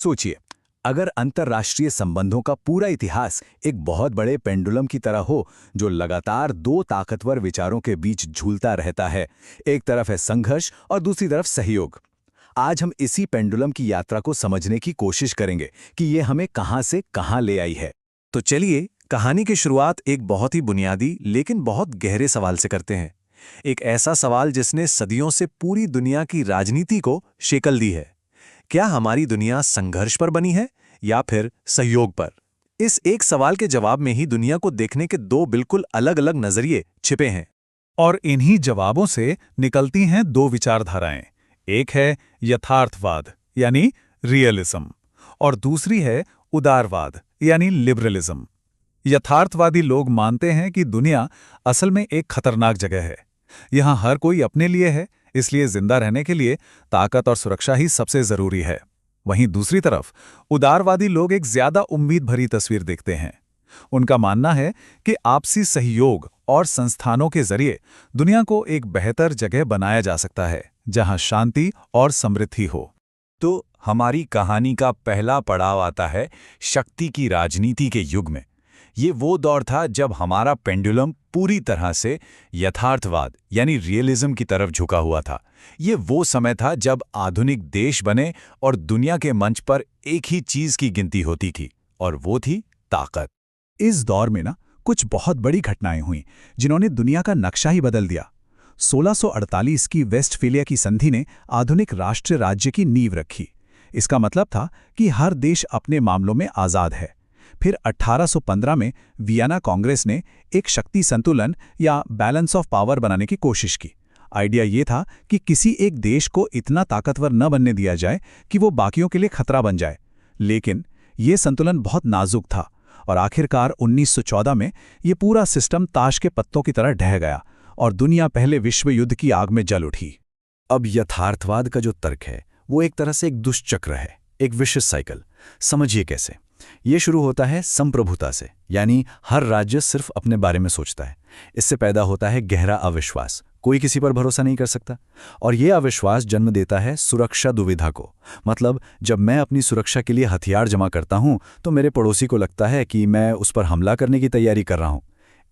सोचिए, अगर अंतर्राष्ट्रीय संबंधों का पूरा इतिहास एक बहुत बड़े पेंडुलम की तरह हो जो लगातार दो ताकतवर विचारों के बीच झूलता रहता है। एक तरफ है संघर्ष और दूसरी तरफ सहयोग। आज हम इसी पेंडुलम की यात्रा को समझने की कोशिश करेंगे कि ये हमें कहां से कहां ले आई है। तो चलिए कहानी की शुरुआत एक बहुत ही बुनियादी लेकिन बहुत गहरे सवाल से करते हैं। एक ऐसा सवाल जिसने सदियों से पूरी दुनिया की राजनीति को शेकल दी है। क्या हमारी दुनिया संघर्ष पर बनी है या फिर सहयोग पर? इस एक सवाल के जवाब में ही दुनिया को देखने के दो बिल्कुल अलग अलग नजरिए छिपे हैं। और इन्हीं जवाबों से निकलती हैं दो विचारधाराएं। एक है यथार्थवाद यानी रियलिज्म और दूसरी है उदारवाद यानी लिबरलिज्म। यथार्थवादी लोग मानते हैं कि दुनिया असल में एक खतरनाक जगह है। यहाँ हर कोई अपने लिए है, इसलिए जिंदा रहने के लिए ताकत और सुरक्षा ही सबसे जरूरी है। वहीं दूसरी तरफ उदारवादी लोग एक ज्यादा उम्मीद भरी तस्वीर देखते हैं। उनका मानना है कि आपसी सहयोग और संस्थानों के जरिए दुनिया को एक बेहतर जगह बनाया जा सकता है जहां शांति और समृद्धि हो। तो हमारी कहानी का पहला पड़ाव आता है शक्ति की राजनीति के युग में। ये वो दौर था जब हमारा पेंडुलम पूरी तरह से यथार्थवाद यानी रियलिज्म की तरफ झुका हुआ था। ये वो समय था जब आधुनिक देश बने और दुनिया के मंच पर एक ही चीज की गिनती होती थी और वो थी ताकत। इस दौर में कुछ बहुत बड़ी घटनाएं हुई जिन्होंने दुनिया का नक्शा ही बदल दिया। 1648 की वेस्टफेलिया की संधि ने आधुनिक राष्ट्र राज्य की नींव रखी। इसका मतलब था कि हर देश अपने मामलों में आज़ाद है। फिर 1815 में वियना कांग्रेस ने एक शक्ति संतुलन या बैलेंस ऑफ पावर बनाने की कोशिश की। आइडिया ये था कि किसी एक देश को इतना ताकतवर न बनने दिया जाए कि वो बाकियों के लिए खतरा बन जाए। लेकिन ये संतुलन बहुत नाजुक था और आखिरकार 1914 में ये पूरा सिस्टम ताश के पत्तों की तरह ढह गया और दुनिया पहले विश्व युद्ध की आग में जल उठी। अब यथार्थवाद का जो तर्क है वो एक तरह से एक दुष्चक्र है, एक विशिष्ट साइकिल। समझिए कैसे। ये शुरू होता है संप्रभुता से, यानी हर राज्य सिर्फ अपने बारे में सोचता है। इससे पैदा होता है गहरा अविश्वास, कोई किसी पर भरोसा नहीं कर सकता। और ये अविश्वास जन्म देता है सुरक्षा दुविधा को। मतलब जब मैं अपनी सुरक्षा के लिए हथियार जमा करता हूं तो मेरे पड़ोसी को लगता है कि मैं उस पर हमला करने की तैयारी कर रहा हूं।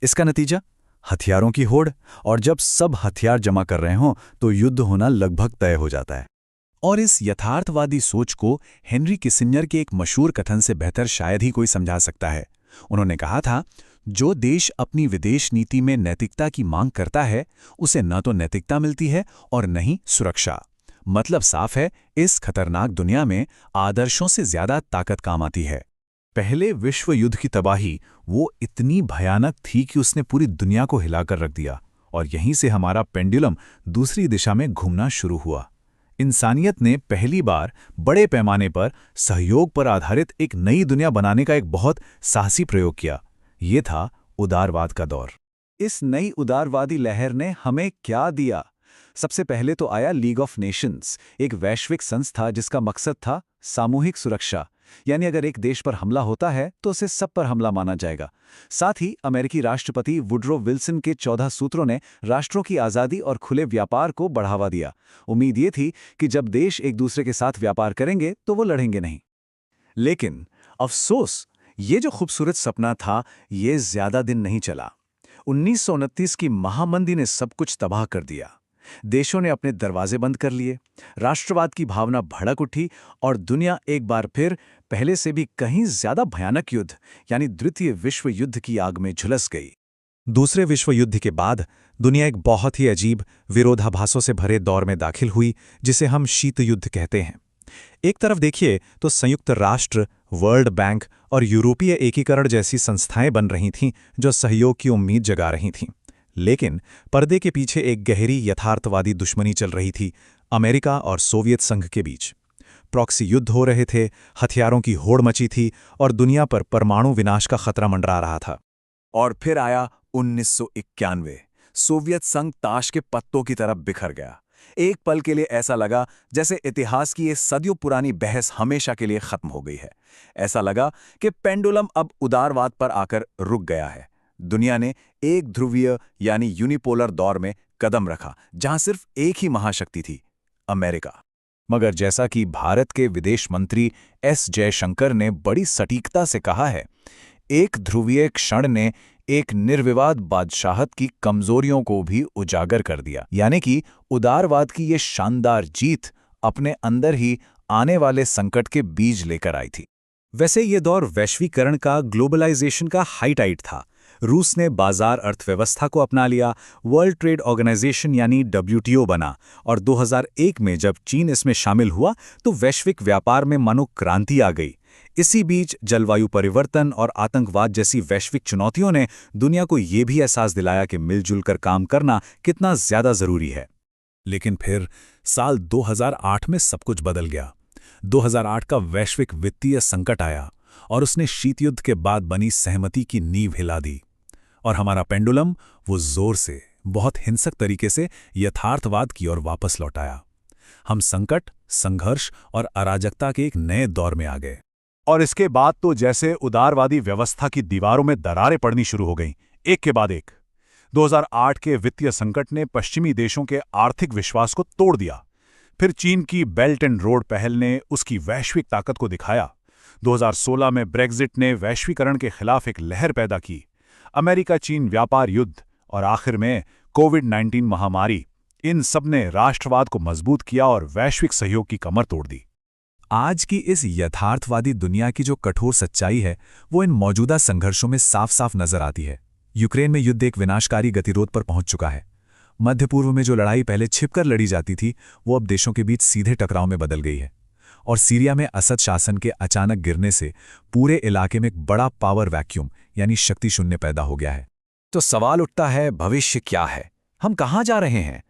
इसका नतीजा हथियारों की होड़, और जब सब हथियार जमा कर रहे हों तो युद्ध होना लगभग तय हो जाता है। और इस यथार्थवादी सोच को हेनरी किसिंजर के एक मशहूर कथन से बेहतर शायद ही कोई समझा सकता है। उन्होंने कहा था, जो देश अपनी विदेश नीति में नैतिकता की मांग करता है उसे न तो नैतिकता मिलती है और न ही सुरक्षा। मतलब साफ है, इस खतरनाक दुनिया में आदर्शों से ज्यादा ताकत काम आती है। पहले विश्व युद्ध की तबाही वो इतनी भयानक थी कि उसने पूरी दुनिया को हिलाकर रख दिया, और यहीं से हमारा पेंडुलम दूसरी दिशा में घूमना शुरू हुआ। इंसानियत ने पहली बार बड़े पैमाने पर सहयोग पर आधारित एक नई दुनिया बनाने का एक बहुत साहसी प्रयोग किया। ये था उदारवाद का दौर। इस नई उदारवादी लहर ने हमें क्या दिया? सबसे पहले तो आया लीग ऑफ नेशंस, एक वैश्विक संस्था जिसका मकसद था सामूहिक सुरक्षा। यानी अगर एक देश पर हमला होता है तो उसे सब पर हमला माना जाएगा। साथ ही अमेरिकी राष्ट्रपति वुडरो विल्सन के 14 सूत्रों ने राष्ट्रों की आज़ादी और खुले व्यापार को बढ़ावा दिया। उम्मीद ये थी कि जब देश एक दूसरे के साथ व्यापार करेंगे तो वो लड़ेंगे नहीं। लेकिन अफसोस, ये जो खूबसूरत सपना था ये ज्यादा दिन नहीं चला। 1929 की महामंदी ने सब कुछ तबाह कर दिया। देशों ने अपने दरवाजे बंद कर लिए, राष्ट्रवाद की भावना भड़क उठी और दुनिया एक बार फिर पहले से भी कहीं ज्यादा भयानक युद्ध यानी द्वितीय विश्व युद्ध की आग में झुलस गई। दूसरे विश्व युद्ध के बाद दुनिया एक बहुत ही अजीब विरोधाभासों से भरे दौर में दाखिल हुई, जिसे हम शीत युद्ध कहते हैं। एक तरफ देखिए तो संयुक्त राष्ट्र, वर्ल्ड बैंक और यूरोपीय एकीकरण जैसी संस्थाएं बन रही थीं जो सहयोग की उम्मीद जगा रही थीं। लेकिन पर्दे के पीछे एक गहरी यथार्थवादी दुश्मनी चल रही थी अमेरिका और सोवियत संघ के बीच। प्रॉक्सी युद्ध हो रहे थे, हथियारों की होड़ मची थी और दुनिया पर परमाणु विनाश का खतरा मंडरा रहा था। और फिर आया 1991। सोवियत संघ ताश के पत्तों की तरफ बिखर गया। एक पल के लिए ऐसा लगा जैसे इतिहास की ये सदियों पुरानी बहस हमेशा के लिए खत्म हो गई है। ऐसा लगा कि पेंडुलम अब उदारवाद पर आकर रुक गया है। दुनिया ने एक ध्रुवीय यानी यूनिपोलर दौर में कदम रखा, जहां सिर्फ एक ही महाशक्ति थी, अमेरिका। मगर जैसा कि भारत के विदेश मंत्री एस जयशंकर ने बड़ी सटीकता से कहा है, एक ध्रुवीय क्षण ने एक निर्विवाद बादशाहत की कमजोरियों को भी उजागर कर दिया। यानी कि उदारवाद की ये शानदार जीत अपने अंदर ही आने वाले संकट के बीज लेकर आई थी। वैसे ये दौर वैश्वीकरण का, ग्लोबलाइजेशन का हाई टाइड था। रूस ने बाजार अर्थव्यवस्था को अपना लिया, वर्ल्ड ट्रेड ऑर्गेनाइजेशन यानी WTO बना, और 2001 में जब चीन इसमें शामिल हुआ तो वैश्विक व्यापार में मानो क्रांति आ गई। इसी बीच जलवायु परिवर्तन और आतंकवाद जैसी वैश्विक चुनौतियों ने दुनिया को ये भी एहसास दिलाया कि मिलजुल कर काम करना कितना ज्यादा जरूरी है। लेकिन फिर साल 2008 में सब कुछ बदल गया। 2008 का वैश्विक वित्तीय संकट आया और उसने शीत युद्ध के बाद बनी सहमति की नींव हिला दी। और हमारा पेंडुलम वो जोर से, बहुत हिंसक तरीके से यथार्थवाद की ओर वापस लौट आया। हम संकट, संघर्ष और अराजकता के एक नए दौर में आ गए। और इसके बाद तो जैसे उदारवादी व्यवस्था की दीवारों में दरारें पड़नी शुरू हो गईं, एक के बाद एक। 2008 के वित्तीय संकट ने पश्चिमी देशों के आर्थिक विश्वास को तोड़ दिया। फिर चीन की बेल्ट एंड रोड पहल ने उसकी वैश्विक ताकत को दिखाया। 2016 में ब्रेक्जिट ने वैश्वीकरण के खिलाफ एक लहर पैदा की। अमेरिका चीन व्यापार युद्ध और आखिर में कोविड-19 महामारी, इन सब ने राष्ट्रवाद को मजबूत किया और वैश्विक सहयोग की कमर तोड़ दी। आज की इस यथार्थवादी दुनिया की जो कठोर सच्चाई है वो इन मौजूदा संघर्षों में साफ साफ नजर आती है। यूक्रेन में युद्ध एक विनाशकारी गतिरोध पर पहुंच चुका है। मध्य पूर्व में जो लड़ाई पहले छिपकर लड़ी जाती थी वो अब देशों के बीच सीधे टकराव में बदल गई है। और सीरिया में असद शासन के अचानक गिरने से पूरे इलाके में एक बड़ा पावर वैक्यूम यानी शक्ति शून्य पैदा हो गया है। तो सवाल उठता है, भविष्य क्या है? हम कहाँ जा रहे हैं?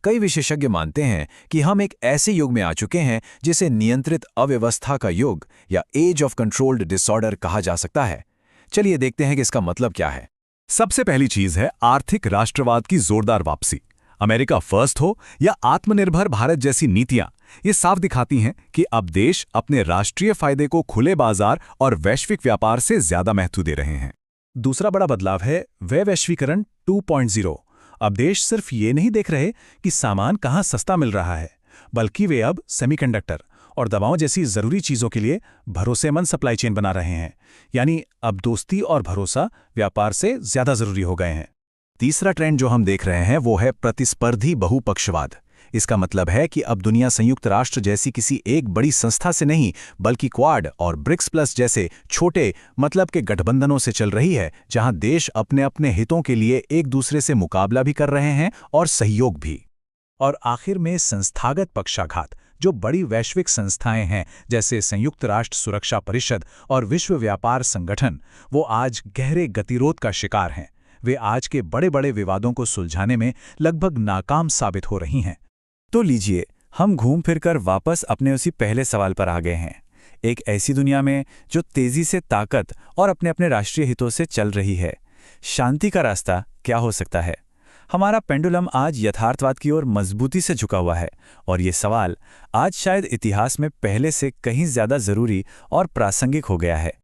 कई विशेषज्ञ मानते हैं कि हम एक ऐसे युग में आ चुके हैं जिसे नियंत्रित अव्यवस्था का युग या एज ऑफ कंट्रोल्ड डिसऑर्डर कहा जा सकता है। चलिए देखते हैं कि इसका मतलब क्या है। सबसे पहली चीज है आर्थिक राष्ट्रवाद की जोरदार वापसी। अमेरिका फर्स्ट हो या आत्मनिर्भर भारत जैसी नीतियां ये साफ दिखाती हैं कि अब देश अपने राष्ट्रीय फायदे को खुले बाजार और वैश्विक व्यापार से ज्यादा महत्व दे रहे हैं। दूसरा बड़ा बदलाव है वैश्वीकरण 2.0। अब देश सिर्फ ये नहीं देख रहे कि सामान कहाँ सस्ता मिल रहा है, बल्कि वे अब सेमीकंडक्टर और दवाओं जैसी जरूरी चीजों के लिए भरोसेमंद सप्लाई चेन बना रहे हैं। यानी अब दोस्ती और भरोसा व्यापार से ज्यादा जरूरी हो गए हैं। तीसरा ट्रेंड जो हम देख रहे हैं वो है प्रतिस्पर्धी बहुपक्षवाद। इसका मतलब है कि अब दुनिया संयुक्त राष्ट्र जैसी किसी एक बड़ी संस्था से नहीं, बल्कि क्वाड और ब्रिक्स प्लस जैसे छोटे मतलब के गठबंधनों से चल रही है, जहां देश अपने अपने हितों के लिए एक दूसरे से मुकाबला भी कर रहे हैं और सहयोग भी। और आखिर में संस्थागत पक्षाघात, जो बड़ी वैश्विक संस्थाएं हैं जैसे संयुक्त राष्ट्र सुरक्षा परिषद और विश्व व्यापार संगठन, वो आज गहरे गतिरोध का शिकार हैं। वे आज के बड़े बड़े विवादों को सुलझाने में लगभग नाकाम साबित हो रही हैं। तो लीजिए, हम घूम फिरकर वापस अपने उसी पहले सवाल पर आ गए हैं। एक ऐसी दुनिया में जो तेजी से ताकत और अपने अपने राष्ट्रीय हितों से चल रही है, शांति का रास्ता क्या हो सकता है? हमारा पेंडुलम आज यथार्थवाद की ओर मजबूती से झुका हुआ है और ये सवाल आज शायद इतिहास में पहले से कहीं ज्यादा जरूरी और प्रासंगिक हो गया है।